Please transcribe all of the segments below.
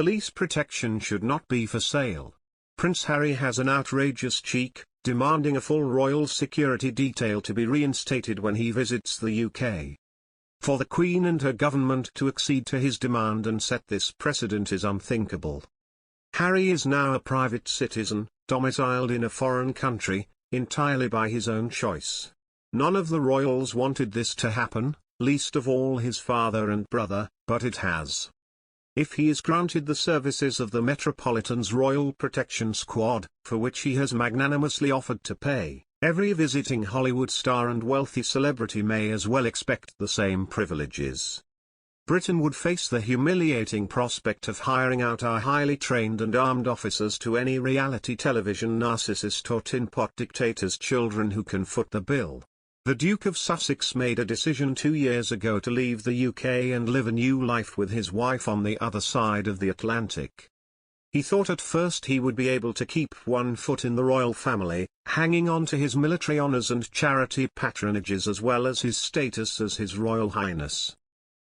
Police protection should not be for sale. Prince Harry has an outrageous cheek, demanding a full royal security detail to be reinstated when he visits the UK. For the Queen and her government to accede to his demand and set this precedent is unthinkable. Harry is now a private citizen, domiciled in a foreign country, entirely by his own choice. None of the royals wanted this to happen, least of all his father and brother, but it has. If he is granted the services of the Metropolitan's Royal Protection Squad, for which he has magnanimously offered to pay, every visiting Hollywood star and wealthy celebrity may as well expect the same privileges. Britain would face the humiliating prospect of hiring out our highly trained and armed officers to any reality television narcissist or tinpot dictator's children who can foot the bill. The Duke of Sussex made a decision 2 years ago to leave the UK and live a new life with his wife on the other side of the Atlantic. He thought at first he would be able to keep one foot in the royal family, hanging on to his military honours and charity patronages as well as his status as His Royal Highness.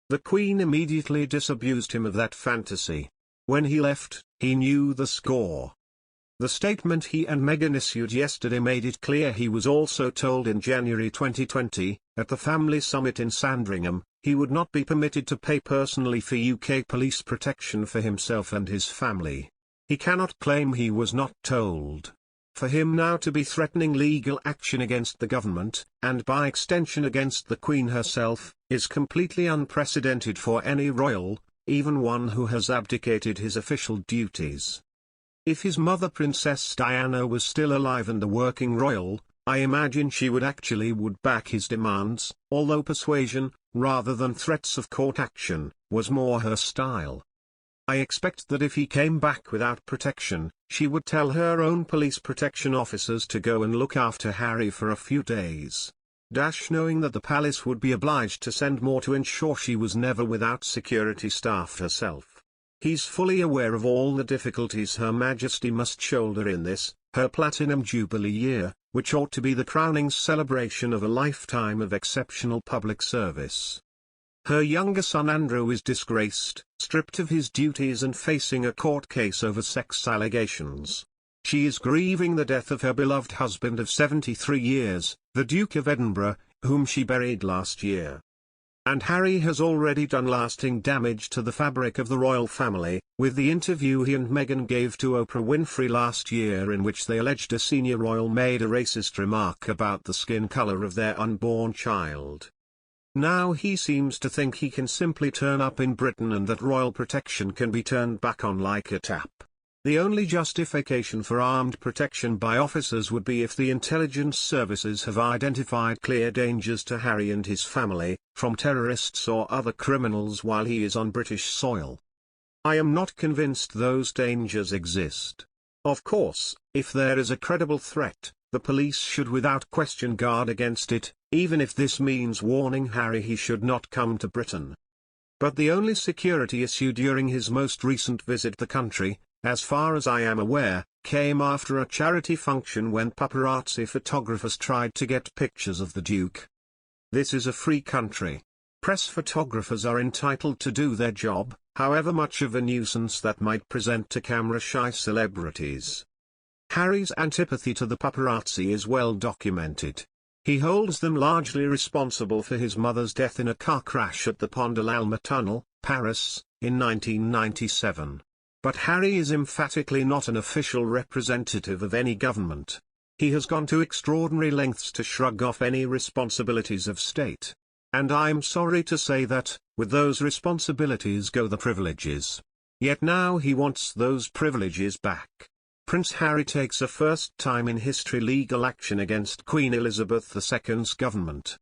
The Queen immediately disabused him of that fantasy. When he left, he knew the score. The statement he and Meghan issued yesterday made it clear he was also told in January 2020, at the family summit in Sandringham, he would not be permitted to pay personally for UK police protection for himself and his family. He cannot claim he was not told. For him now to be threatening legal action against the government, and by extension against the Queen herself, is completely unprecedented for any royal, even one who has abdicated his official duties. If his mother Princess Diana was still alive and a working royal, I imagine she would back his demands, although persuasion, rather than threats of court action, was more her style. I expect that if he came back without protection, she would tell her own police protection officers to go and look after Harry for a few days. Knowing that the palace would be obliged to send more to ensure she was never without security staff herself. He's fully aware of all the difficulties Her Majesty must shoulder in this, her Platinum Jubilee year, which ought to be the crowning celebration of a lifetime of exceptional public service. Her younger son Andrew is disgraced, stripped of his duties and facing a court case over sex allegations. She is grieving the death of her beloved husband of 73 years, the Duke of Edinburgh, whom she buried last year. And Harry has already done lasting damage to the fabric of the royal family, with the interview he and Meghan gave to Oprah Winfrey last year in which they alleged a senior royal made a racist remark about the skin color of their unborn child. Now he seems to think he can simply turn up in Britain and that royal protection can be turned back on like a tap. The only justification for armed protection by officers would be if the intelligence services have identified clear dangers to Harry and his family, from terrorists or other criminals while he is on British soil. I am not convinced those dangers exist. Of course, if there is a credible threat, the police should without question guard against it, even if this means warning Harry he should not come to Britain. But the only security issue during his most recent visit the country, as far as I am aware, came after a charity function when paparazzi photographers tried to get pictures of the Duke. This is a free country. Press photographers are entitled to do their job, however much of a nuisance that might present to camera-shy celebrities. Harry's antipathy to the paparazzi is well documented. He holds them largely responsible for his mother's death in a car crash at the Pont de l'Alma Tunnel, Paris, in 1997. But Harry is emphatically not an official representative of any government. He has gone to extraordinary lengths to shrug off any responsibilities of state. And I'm sorry to say that, with those responsibilities go the privileges. Yet now he wants those privileges back. Prince Harry takes a first-time in history legal action against Queen Elizabeth II's government.